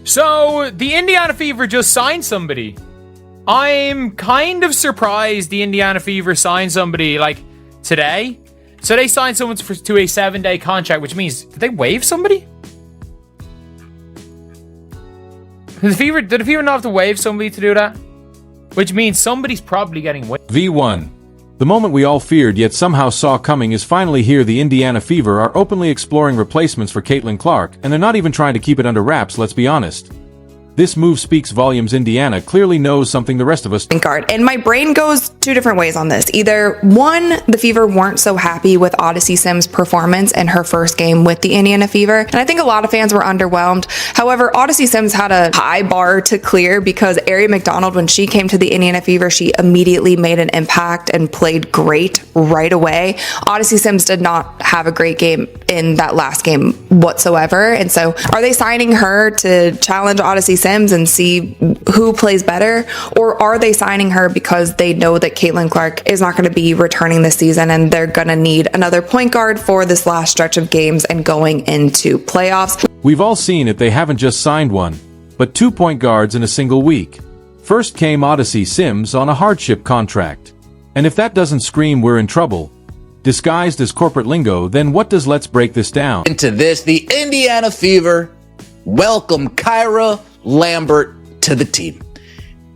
So, the Indiana Fever just signed somebody. I'm kind of surprised the Indiana Fever signed somebody, like, today. So they signed someone to a 7-day contract, which means, did they waive somebody? Did the Fever not have to waive somebody to do that? Which means somebody's probably getting waived. V1. The moment we all feared yet somehow saw coming is finally here. The Indiana Fever are openly exploring replacements for Caitlin Clark, and they're not even trying to keep it under wraps, let's be honest. This move speaks volumes. Indiana clearly knows something the rest of us don't. And my brain goes two different ways on this. Either one, the Fever weren't so happy with Odyssey Sims' performance in her first game with the Indiana Fever, and I think a lot of fans were underwhelmed. However, Odyssey Sims had a high bar to clear because Aerie McDonald, when she came to the Indiana Fever, she immediately made an impact and played great right away. Odyssey Sims did not have a great game in that last game whatsoever, and so are they signing her to challenge Odyssey Sims and see who plays better, or are they signing her because they know that Caitlin Clark is not going to be returning this season and they're going to need another point guard for this last stretch of games and going into playoffs? We've all seen it. They haven't just signed one, but 2 point guards in a single week. First came Odyssey Sims on a hardship contract. And if that doesn't scream we're in trouble, disguised as corporate lingo, then what does? Let's break this down. Into this, the Indiana Fever welcome Kyra Lambert to the team.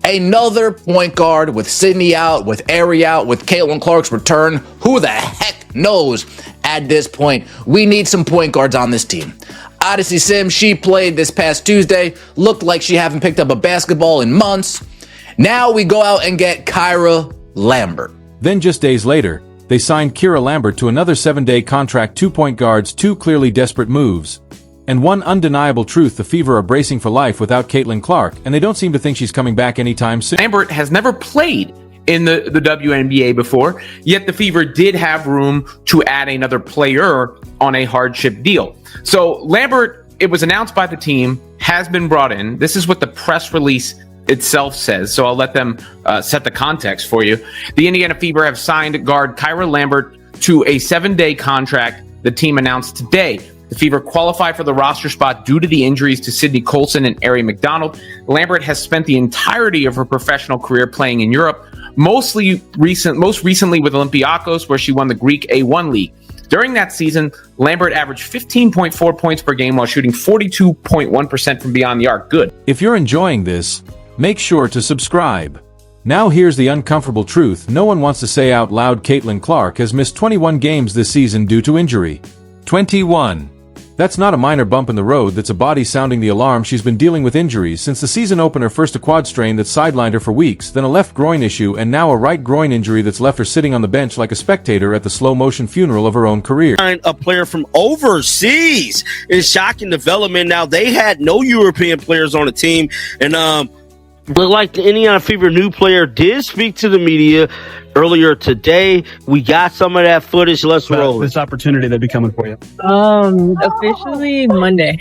Another point guard with Sydney out, with Aerie out, with Caitlin Clark's return. Who the heck knows at this point? We need some point guards on this team. Odyssey Sims, she played this past Tuesday. Looked like she haven't picked up a basketball in months. Now we go out and get Kyra Lambert. Then just days later, they signed Kyra Lambert to another 7-day contract. 2 point guards, 2 clearly desperate moves. And one undeniable truth: the Fever are bracing for life without Caitlin Clark, and they don't seem to think she's coming back anytime soon. Lambert has never played in the WNBA before, yet the Fever did have room to add another player on a hardship deal. So Lambert, it was announced by the team, has been brought in. This is what the press release itself says, so I'll let them set the context for you. The Indiana Fever have signed guard Kyra Lambert to a 7-day contract, the team announced today. The Fever qualified for the roster spot due to the injuries to Sydney Colson and Aerie McDonald. Lambert has spent the entirety of her professional career playing in Europe, most recently with Olympiacos, where she won the Greek A1 League. During that season, Lambert averaged 15.4 points per game while shooting 42.1% from beyond the arc. Good. If you're enjoying this, make sure to subscribe. Now here's the uncomfortable truth no one wants to say out loud. Caitlin Clark has missed 21 games this season due to injury. 21. That's not a minor bump in the road, that's a body sounding the alarm. She's been dealing with injuries since the season opener. First a quad strain that sidelined her for weeks, then a left groin issue, and now a right groin injury that's left her sitting on the bench like a spectator at the slow-motion funeral of her own career. A player from overseas is shocking development. Now, they had no European players on the team, and looked like the Indiana Fever new player did speak to the media earlier today. We got some of that footage. Let's roll this opportunity that'd be coming for you. Officially Monday.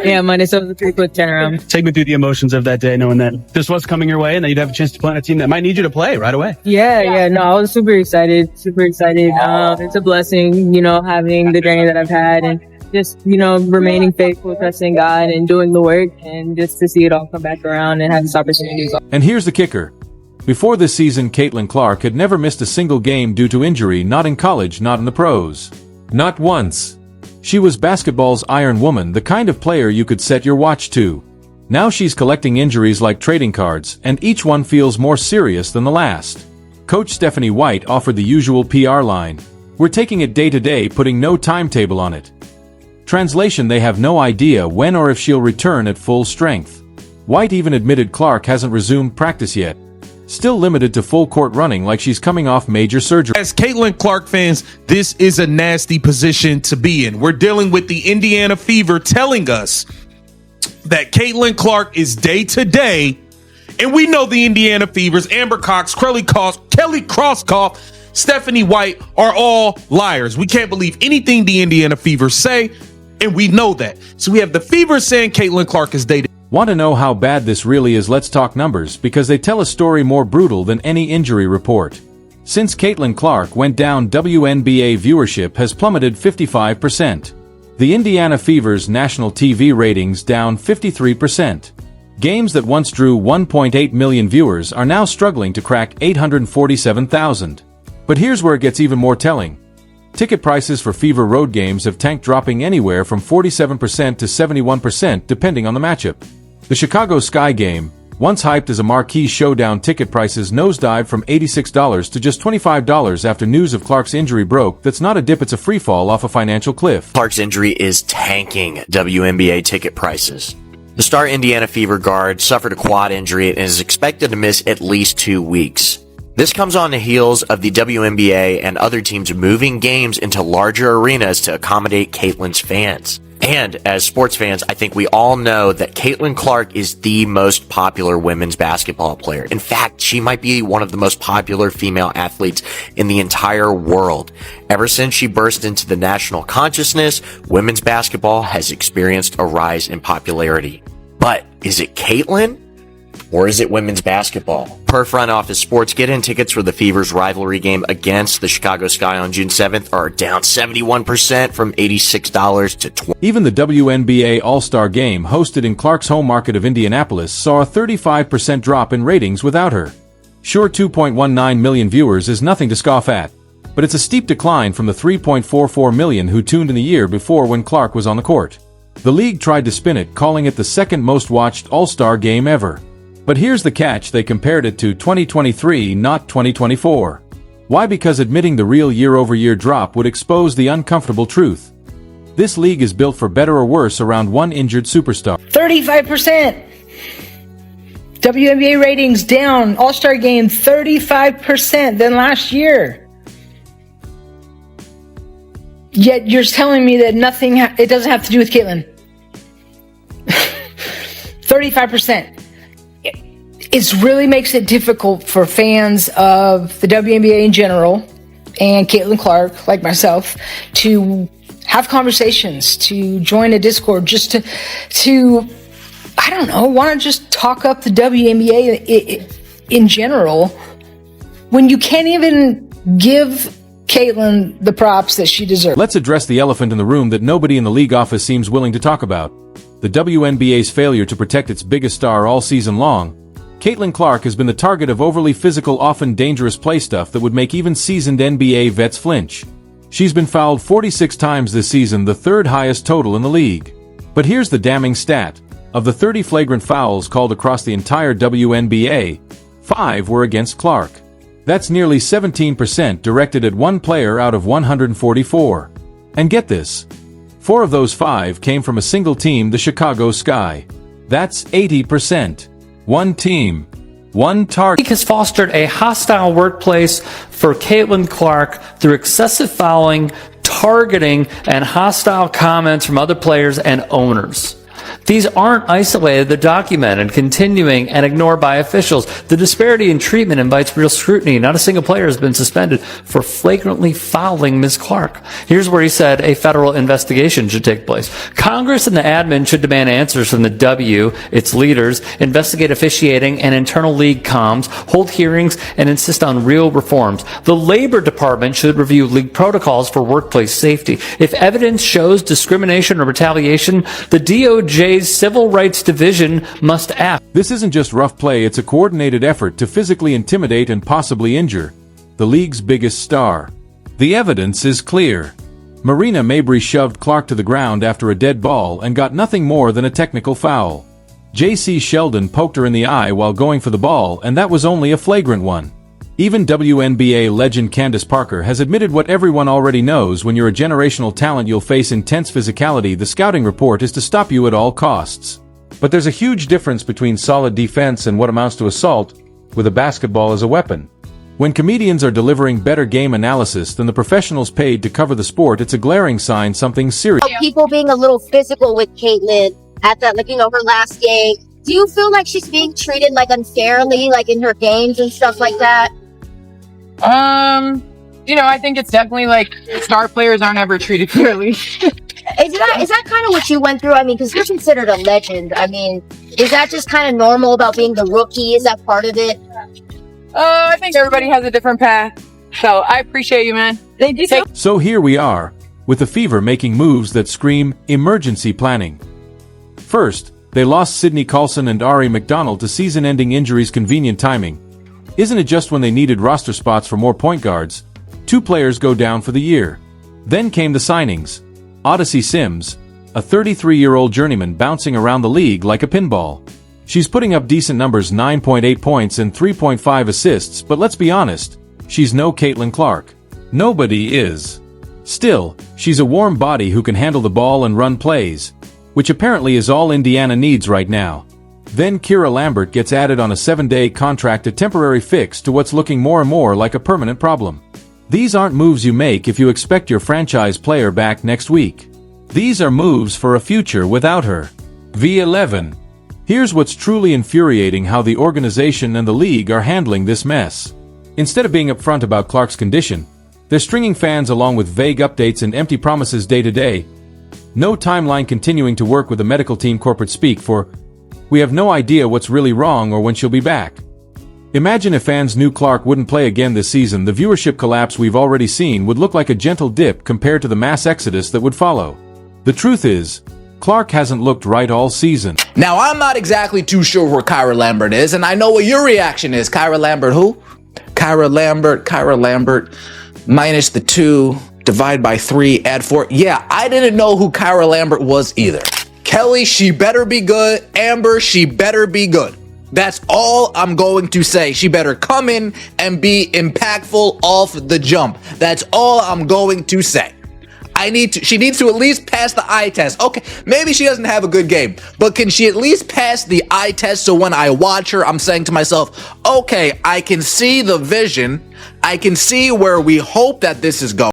Yeah, Monday. So it was a 3-quick turnaround. Take me through the emotions of that day, knowing that this was coming your way and that you'd have a chance to play on a team that might need you to play right away. Yeah. No, I was super excited. It's a blessing, having the journey that I've had and just, remaining faithful, trusting God and doing the work, and just to see it all come back around and have this opportunity. And here's the kicker. Before this season, Caitlin Clark had never missed a single game due to injury, not in college, not in the pros. Not once. She was basketball's Iron Woman, the kind of player you could set your watch to. Now she's collecting injuries like trading cards, and each one feels more serious than the last. Coach Stephanie White offered the usual PR line. We're taking it day to day, putting no timetable on it. Translation: they have no idea when or if she'll return at full strength. White even admitted Clark hasn't resumed practice yet. Still limited to full court running like she's coming off major surgery. As Caitlin Clark fans, this is a nasty position to be in. We're dealing with the Indiana Fever telling us that Caitlin Clark is day to day, and we know the Indiana Fevers, Amber Cox, Kelly Krauskopf, Stephanie White are all liars. We can't believe anything the Indiana Fever say, and we know that. So we have the Fever saying Caitlin Clark is day to day. Want to know how bad this really is? Let's talk numbers, because they tell a story more brutal than any injury report. Since Caitlin Clark went down, WNBA viewership has plummeted 55%. The Indiana Fever's national TV ratings down 53%. Games that once drew 1.8 million viewers are now struggling to crack 847,000. But here's where it gets even more telling. Ticket prices for Fever road games have tanked, dropping anywhere from 47% to 71% depending on the matchup. The Chicago Sky game, once hyped as a marquee showdown, ticket prices nosedived from $86 to just $25 after news of Clark's injury broke. That's not a dip, it's a free fall off a financial cliff. Clark's injury is tanking WNBA ticket prices. The star Indiana Fever guard suffered a quad injury and is expected to miss at least 2 weeks. This comes on the heels of the WNBA and other teams moving games into larger arenas to accommodate Caitlin's fans. And as sports fans, I think we all know that Caitlin Clark is the most popular women's basketball player. In fact, she might be one of the most popular female athletes in the entire world. Ever since she burst into the national consciousness, women's basketball has experienced a rise in popularity. But is it Caitlin? Or is it women's basketball? Per Front Office Sports, get-in tickets for the Fever's rivalry game against the Chicago Sky on June 7th are down 71% from $86 to $20. Even the WNBA All-Star Game hosted in Clark's home market of Indianapolis saw a 35% drop in ratings without her. Sure, 2.19 million viewers is nothing to scoff at, but it's a steep decline from the 3.44 million who tuned in the year before when Clark was on the court. The league tried to spin it, calling it the second most watched All-Star Game ever. But here's the catch: they compared it to 2023, not 2024. Why? Because admitting the real year-over-year drop would expose the uncomfortable truth. This league is built for better or worse around one injured superstar. 35%! WNBA ratings down, All-Star Game 35% than last year. Yet you're telling me that it doesn't have to do with Caitlin. 35%. It really makes it difficult for fans of the WNBA in general and Caitlin Clark, like myself, to have conversations, to join a Discord, just to I don't know, want to just talk up the WNBA in general, when you can't even give Caitlin the props that she deserves. Let's address the elephant in the room that nobody in the league office seems willing to talk about: the WNBA's failure to protect its biggest star all season long. Caitlin Clark has been the target of overly physical, often dangerous play stuff that would make even seasoned NBA vets flinch. She's been fouled 46 times this season, the third highest total in the league. But here's the damning stat: of the 30 flagrant fouls called across the entire WNBA, 5 were against Clark. That's nearly 17% directed at one player out of 144. And get this, 4 of those 5 came from a single team, the Chicago Sky. That's 80%. One team, one target. League has fostered a hostile workplace for Caitlin Clark through excessive fouling, targeting, and hostile comments from other players and owners. These aren't isolated, they're documented, continuing, and ignored by officials. The disparity in treatment invites real scrutiny. Not a single player has been suspended for flagrantly fouling Ms. Clark. Here's where he said a federal investigation should take place. Congress and the admin should demand answers from the W, its leaders, investigate officiating and internal league comms, hold hearings, and insist on real reforms. The Labor Department should review league protocols for workplace safety. If evidence shows discrimination or retaliation, the DOJ's Civil Rights Division must act. This isn't just rough play, it's a coordinated effort to physically intimidate and possibly injure the league's biggest star. The evidence is clear. Marina Mabrey shoved Clark to the ground after a dead ball and got nothing more than a technical foul. J.C. Sheldon poked her in the eye while going for the ball, and that was only a flagrant one. Even WNBA legend Candace Parker has admitted what everyone already knows: when you're a generational talent, you'll face intense physicality. The scouting report is to stop you at all costs. But there's a huge difference between solid defense and what amounts to assault, with a basketball as a weapon. When comedians are delivering better game analysis than the professionals paid to cover the sport, it's a glaring sign something's serious. People being a little physical with Caitlin at that, her last game. Do you feel like she's being treated unfairly, in her games and stuff like that? I think it's definitely star players aren't ever treated fairly. Is that kind of what you went through? Because you're considered a legend. Is that just kind of normal about being the rookie? Is that part of it? I think everybody has a different path. So I appreciate you, man. So here we are. with the Fever making moves that scream emergency planning. First, they lost Sydney Coulson and Ari McDonald to season-ending injuries. Convenient timing. Isn't it just when they needed roster spots for more point guards? 2 players go down for the year. Then came the signings. Odyssey Sims, a 33-year-old journeyman bouncing around the league like a pinball. She's putting up decent numbers, 9.8 points and 3.5 assists, but let's be honest, she's no Caitlin Clark. Nobody is. Still, she's a warm body who can handle the ball and run plays, which apparently is all Indiana needs right now. Then Kira Lambert gets added on a 7-day contract, a temporary fix to what's looking more and more like a permanent problem. These aren't moves you make if you expect your franchise player back next week. These are moves for a future without her. V11. Here's what's truly infuriating: how the organization and the league are handling this mess. Instead of being upfront about Clark's condition, they're stringing fans along with vague updates and empty promises day to day. No timeline, continuing to work with the medical team, corporate speak for, "We have no idea what's really wrong or when she'll be back." Imagine if fans knew Clark wouldn't play again this season. The viewership collapse we've already seen would look like a gentle dip compared to the mass exodus that would follow. The truth is, Clark hasn't looked right all season. Now, I'm not exactly too sure where Kira Lambert is, and I know what your reaction is. Kira Lambert who? Kira Lambert, minus the 2, divide by 3, add 4. Yeah, I didn't know who Kira Lambert was either. Kelly, she better be good. Amber, she better be good. That's all I'm going to say. She better come in and be impactful off the jump. That's all I'm going to say. She needs to at least pass the eye test. Okay, maybe she doesn't have a good game, but can she at least pass the eye test so when I watch her, I'm saying to myself, okay, I can see the vision. I can see where we hope that this is going.